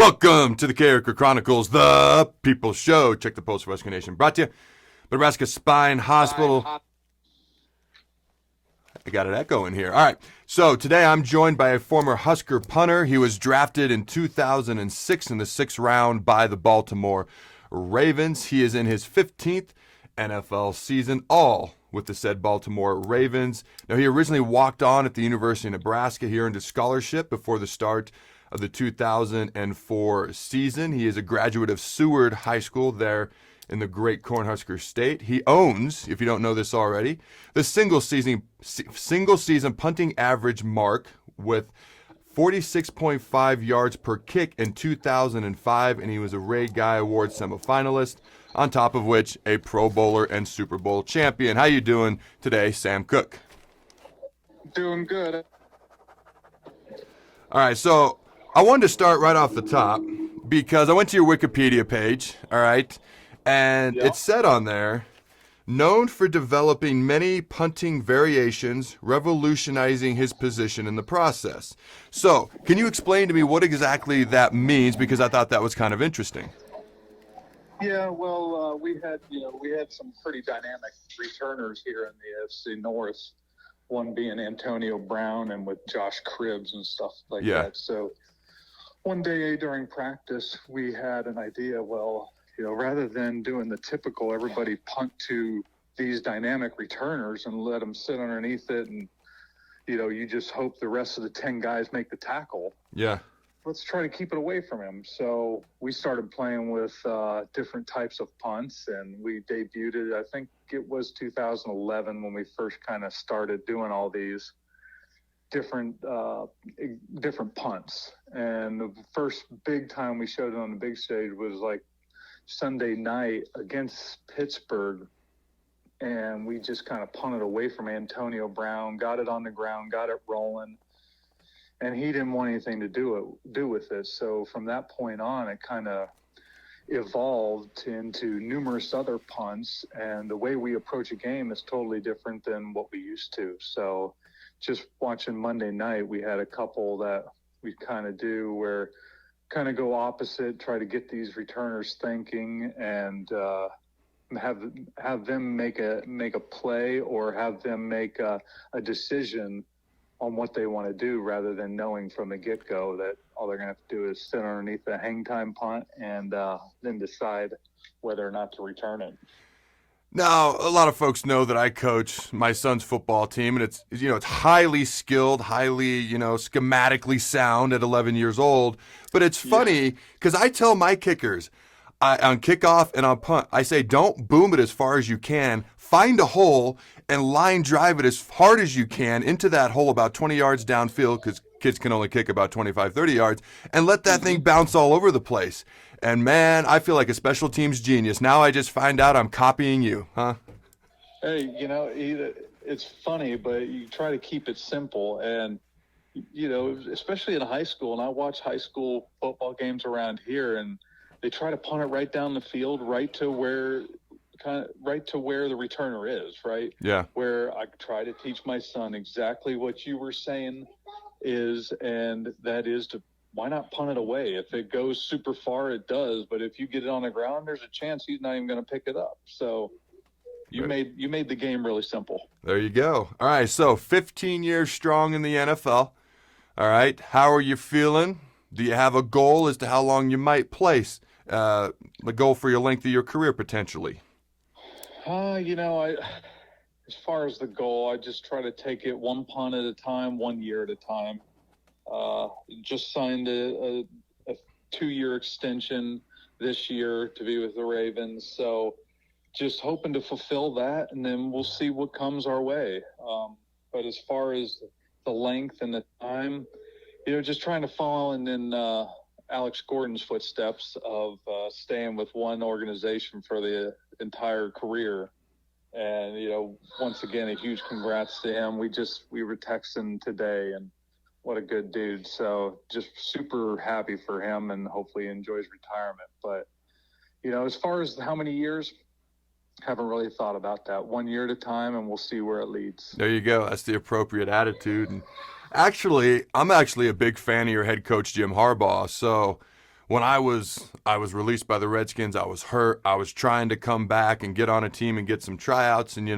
Welcome to the Carriker Chronicles, the People's Show. Check the post for Husker Nation. Brought to you by Nebraska Spine Hospital. I got an echo in here. All right. So today I'm joined by a former Husker punter. He was drafted in 2006 in the 6th round by the Baltimore Ravens. He is in his 15th NFL season, all with the said Baltimore Ravens. Now, he originally walked on at the University of Nebraska. He earned a scholarship before the start of the 2004 season. He is a graduate of Seward High School there in the great Cornhusker State. He owns, if you don't know this already, the single season punting average mark with 46.5 yards per kick in 2005, and he was a Ray Guy Award semifinalist, on top of which a Pro Bowler and Super Bowl champion. How you doing today, Sam Koch? Doing good. All right, so I wanted to start right off the top because I went to your Wikipedia page, all right, and it said on there, known for developing many punting variations, revolutionizing his position in the process. So, can you explain to me what exactly that means? Because I thought that was kind of interesting. Yeah, well, we had some pretty dynamic returners here in the AFC North. One being Antonio Brown and with Josh Cribbs and stuff like that. So one day during practice, we had an idea. Well, rather than doing the typical everybody punt to these dynamic returners and let them sit underneath it and, you just hope the rest of the 10 guys make the tackle. Yeah. Let's try to keep it away from him. So we started playing with different types of punts, and we debuted it. I think it was 2011 when we first kind of started doing all these different punts. And the first big time we showed it on the big stage was like Sunday night against Pittsburgh, and we just kind of punted away from Antonio Brown, got it on the ground, got it rolling, and he didn't want anything to do with it. So from that point on, it kind of evolved into numerous other punts, and the way we approach a game is totally different than what we used to. So just watching Monday night, we had a couple that we kind of do where kind of go opposite, try to get these returners thinking, and have them make a play or have them make a decision on what they want to do, rather than knowing from the get-go that all they're going to have to do is sit underneath the hang time punt and then decide whether or not to return it. Now, a lot of folks know that I coach my son's football team, and it's highly skilled, highly, schematically sound at 11 years old. But it's funny because I tell my kickers on kickoff and on punt, I say, don't boom it as far as you can. Find a hole and line drive it as hard as you can into that hole about 20 yards downfield, because kids can only kick about 25, 30 yards, and let that thing bounce all over the place. And man, I feel like a special teams genius. Now I just find out I'm copying you, huh? Hey, it's funny, but you try to keep it simple. And, especially in high school, and I watch high school football games around here, and they try to punt it right down the field, right to where the returner is, right? Yeah. Where I try to teach my son exactly what you were saying is, and that is to, why not punt it away? If it goes super far, it does. But if you get it on the ground, there's a chance he's not even going to pick it up. So you made the game really simple. There you go. All right, so 15 years strong in the NFL. All right, how are you feeling? Do you have a goal as to how long you might place? The goal for your length of your career potentially? As far as the goal, I just try to take it one punt at a time, 1 year at a time. Just signed a 2-year extension this year to be with the Ravens. So just hoping to fulfill that, and then we'll see what comes our way. But as far as the length and the time, just trying to follow in Alex Gordon's footsteps of staying with one organization for the entire career. And, once again, a huge congrats to him. We were texting today, and what a good dude. So just super happy for him, and hopefully he enjoys retirement. But, as far as how many years, haven't really thought about that. 1 year at a time, and we'll see where it leads. There you go. That's the appropriate attitude. And I'm actually a big fan of your head coach, Jim Harbaugh. So when I was released by the Redskins, I was hurt. I was trying to come back and get on a team and get some tryouts. And,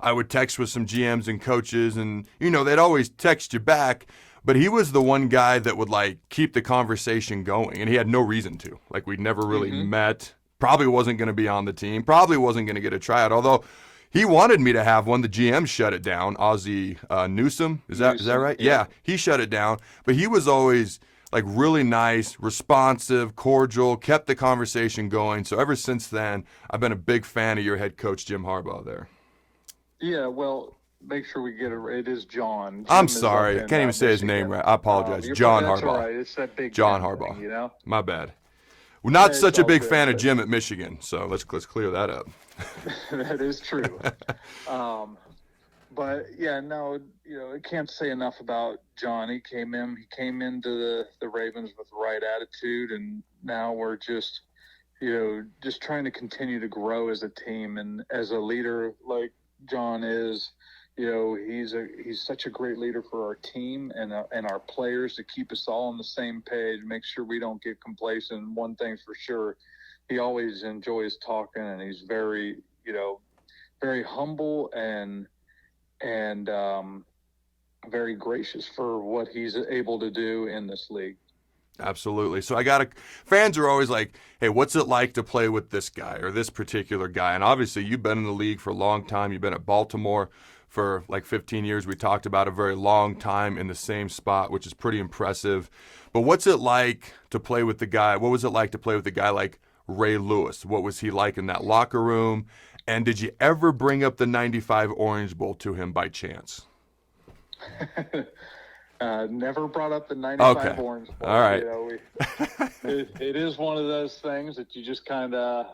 I would text with some GMs and coaches and, they'd always text you back. But he was the one guy that would keep the conversation going, and he had no reason to. We'd never really met. Probably wasn't going to be on the team. Probably wasn't going to get a tryout. Although he wanted me to have one. The GM shut it down. Ozzie Newsome, is that right? Yeah, he shut it down. But he was always really nice, responsive, cordial, kept the conversation going. So ever since then, I've been a big fan of your head coach, Jim Harbaugh, there. Yeah, well, make sure we get it. It is John. Jim I'm sorry, I can't even say his Michigan. name right. I apologize. John That's Harbaugh. all right. It's that big John Jim Harbaugh. thing, My bad. We're not It's such a all big good, fan of but- Jim at Michigan, so let's clear that up. That is true. But yeah, no, I can't say enough about John. He came into the Ravens with the right attitude, and now we're just trying to continue to grow as a team and as a leader like John is. He's such a great leader for our team and our players to keep us all on the same page, make sure we don't get complacent. One thing's for sure, he always enjoys talking, and he's very, very humble and very gracious for what he's able to do in this league. Absolutely. So fans are always like, hey, what's it like to play with this guy or this particular guy? And obviously you've been in the league for a long time. You've been at Baltimore for 15 years. We talked about a very long time in the same spot, which is pretty impressive. But what's it like to play with the guy? What was it like to play with a guy like Ray Lewis? What was he like in that locker room? And did you ever bring up the 95 Orange Bowl to him by chance? Never brought up the 95 Orange Bowl. All right. It is one of those things that you just kind of,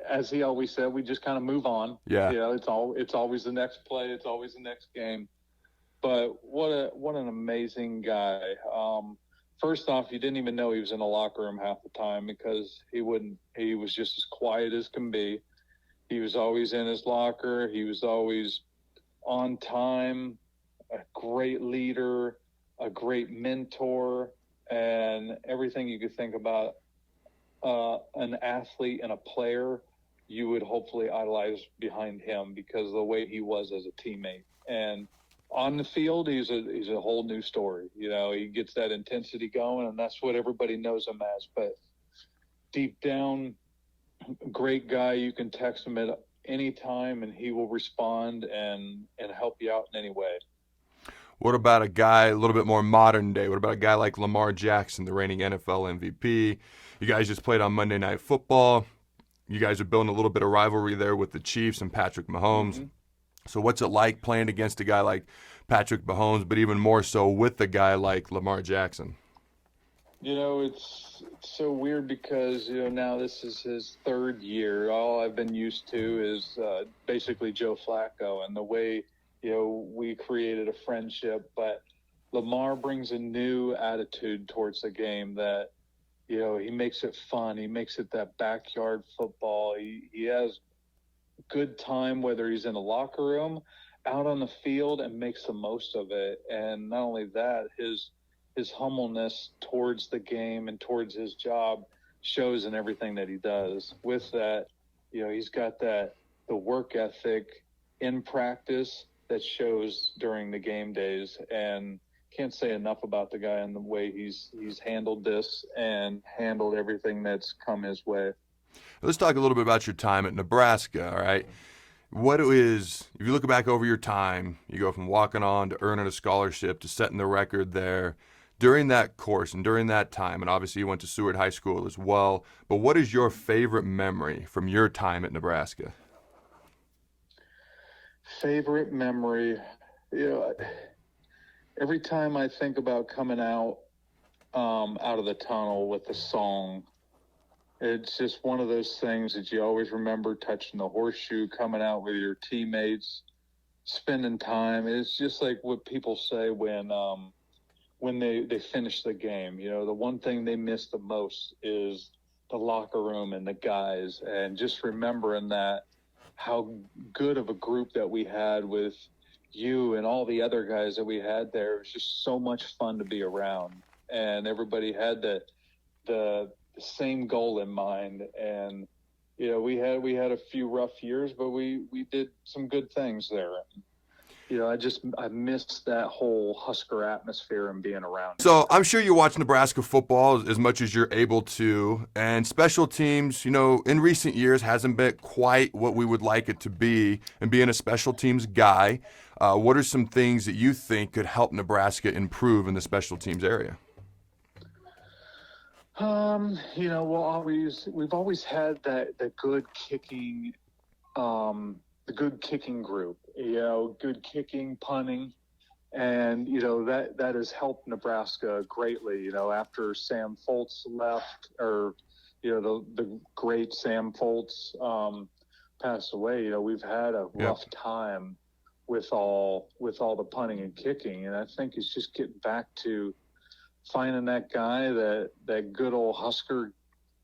as he always said, we just kind of move on. Yeah. It's always the next play. It's always the next game. But what an amazing guy. First off, you didn't even know he was in the locker room half the time because he was just as quiet as can be. He was always in his locker. He was always on time, a great leader, a great mentor, and everything you could think about an athlete and a player, you would hopefully idolize behind him because of the way he was as a teammate. And on the field, he's a whole new story. He gets that intensity going, and that's what everybody knows him as. But deep down, great guy. You can text him at any time, and he will respond and help you out in any way. What about a guy a little bit more modern day? What about a guy like Lamar Jackson, the reigning NFL MVP? You guys just played on Monday Night Football. You guys are building a little bit of rivalry there with the Chiefs and Patrick Mahomes. Mm-hmm. So what's it like playing against a guy like Patrick Mahomes, but even more so with a guy like Lamar Jackson? It's so weird because, now this is his third year. All I've been used to is basically Joe Flacco and the way, we created a friendship. But Lamar brings a new attitude towards the game that, he makes it fun. He makes it that backyard football. He has good time, whether he's in the locker room, out on the field, and makes the most of it. And not only that, his humbleness towards the game and towards his job shows in everything that he does. With that, he's got the work ethic in practice that shows during the game days. And can't say enough about the guy and the way he's handled this and handled everything that's come his way. Let's talk a little bit about your time at Nebraska, all right? If you look back over your time, you go from walking on to earning a scholarship to setting the record there. During that course and during that time, and obviously you went to Seward High School as well, but what is your favorite memory from your time at Nebraska? Favorite memory? Every time I think about coming out of the tunnel with the song, it's just one of those things that you always remember, touching the horseshoe, coming out with your teammates, spending time. It's just like what people say when they finish the game. The one thing they miss the most is the locker room and the guys, and just remembering that, how good of a group that we had with you and all the other guys that we had there. It was just so much fun to be around, and everybody had the same goal in mind. And we had a few rough years, but we did some good things there. I missed that whole Husker atmosphere and being around. So I'm sure you watch Nebraska football as much as you're able to, and special teams, in recent years hasn't been quite what we would like it to be. And being a special teams guy, what are some things that you think could help Nebraska improve in the special teams area? We've always had the good kicking, the good kicking group, good kicking, punting, and that has helped Nebraska greatly. After Sam Foltz left, or the great Sam Foltz passed away, we've had a rough time with all the punting and kicking, and I think it's just getting back to finding that guy, that good old Husker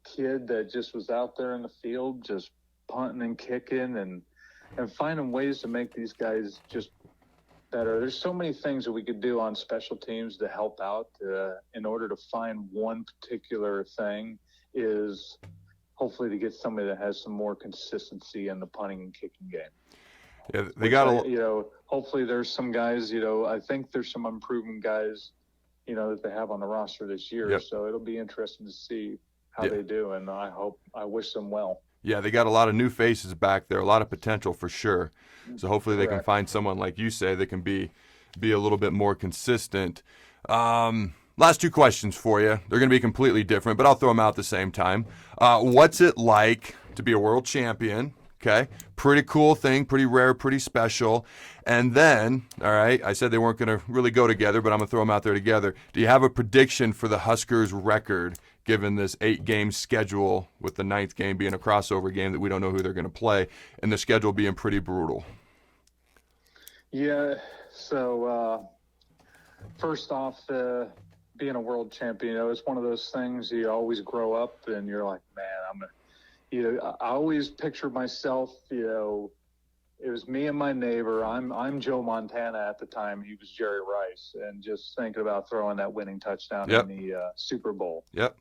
kid that just was out there in the field, just punting and kicking, and finding ways to make these guys just better. There's so many things that we could do on special teams to help out. In order to find one particular thing is hopefully to get somebody that has some more consistency in the punting and kicking game. Yeah, they got hopefully there's some guys, I think there's some improving guys, that they have on the roster this year. Yep. So it'll be interesting to see how they do. And I wish them well. Yeah, they got a lot of new faces back there, a lot of potential for sure. So hopefully they can find someone, like you say, that can be a little bit more consistent. Last two questions for you. They're going to be completely different, but I'll throw them out at the same time. What's it like to be a world champion? Okay, pretty cool thing, pretty rare, pretty special. And then, all right, I said they weren't going to really go together, but I'm going to throw them out there together. Do you have a prediction for the Huskers' record, given this 8-game schedule, with the 9th game being a crossover game that we don't know who they're going to play, and the schedule being pretty brutal? Yeah, so first off, being a world champion, it's one of those things you always grow up and you're like, man, I always picture myself, it was me and my neighbor. I'm Joe Montana at the time. He was Jerry Rice, and just thinking about throwing that winning touchdown in the Super Bowl. Yep.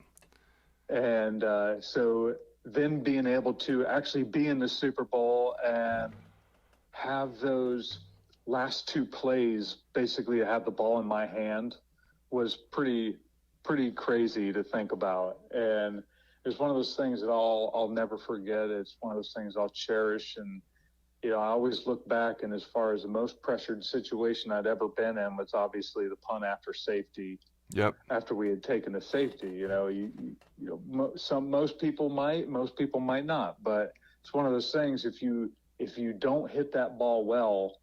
And so then being able to actually be in the Super Bowl and have those last two plays basically have the ball in my hand was pretty crazy to think about. And it's one of those things that I'll never forget. It's one of those things I'll cherish. And, I always look back, and as far as the most pressured situation I'd ever been in was obviously the punt after safety. Yep. After we had taken the safety, most people might not, but it's one of those things. If you don't hit that ball well,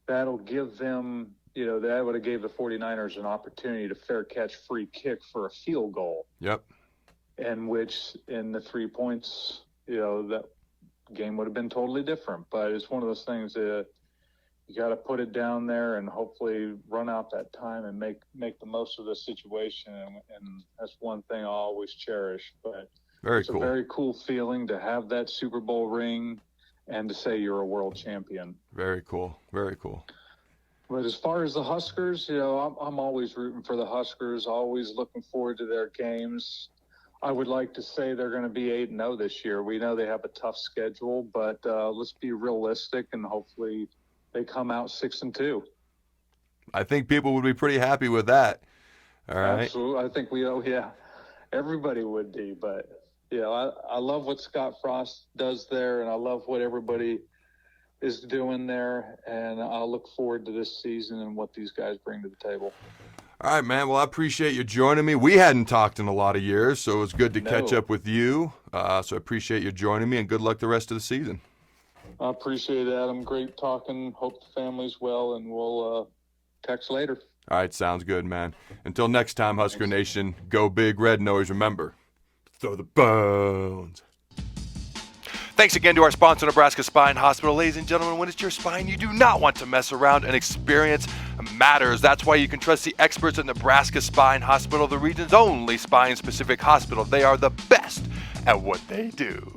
that'll give them, that would have gave the 49ers an opportunity to fair catch free kick for a field goal. Yep. And which in the 3 points, that game would have been totally different. But it's one of those things that you got to put it down there and hopefully run out that time and make the most of the situation. And that's one thing I'll always cherish. But it's a very cool feeling to have that Super Bowl ring and to say you're a world champion. Very cool. Very cool. But as far as the Huskers, I'm always rooting for the Huskers, always looking forward to their games. I would like to say they're going to be 8-0 this year. We know they have a tough schedule, but let's be realistic, and hopefully they come out 6-2. I think people would be pretty happy with that. All right. Absolutely. I think everybody would be. But, I love what Scott Frost does there, and I love what everybody is doing there, and I'll look forward to this season and what these guys bring to the table. All right, man. Well, I appreciate you joining me. We hadn't talked in a lot of years, so it was good to catch up with you. So I appreciate you joining me, and good luck the rest of the season. I appreciate it, Adam. Great talking. Hope the family's well, and we'll text later. All right, sounds good, man. Until next time, Husker Nation, go big red, and always remember, throw the bones. Thanks again to our sponsor, Nebraska Spine Hospital. Ladies and gentlemen, when it's your spine, you do not want to mess around, and experience matters. That's why you can trust the experts at Nebraska Spine Hospital, the region's only spine-specific hospital. They are the best at what they do.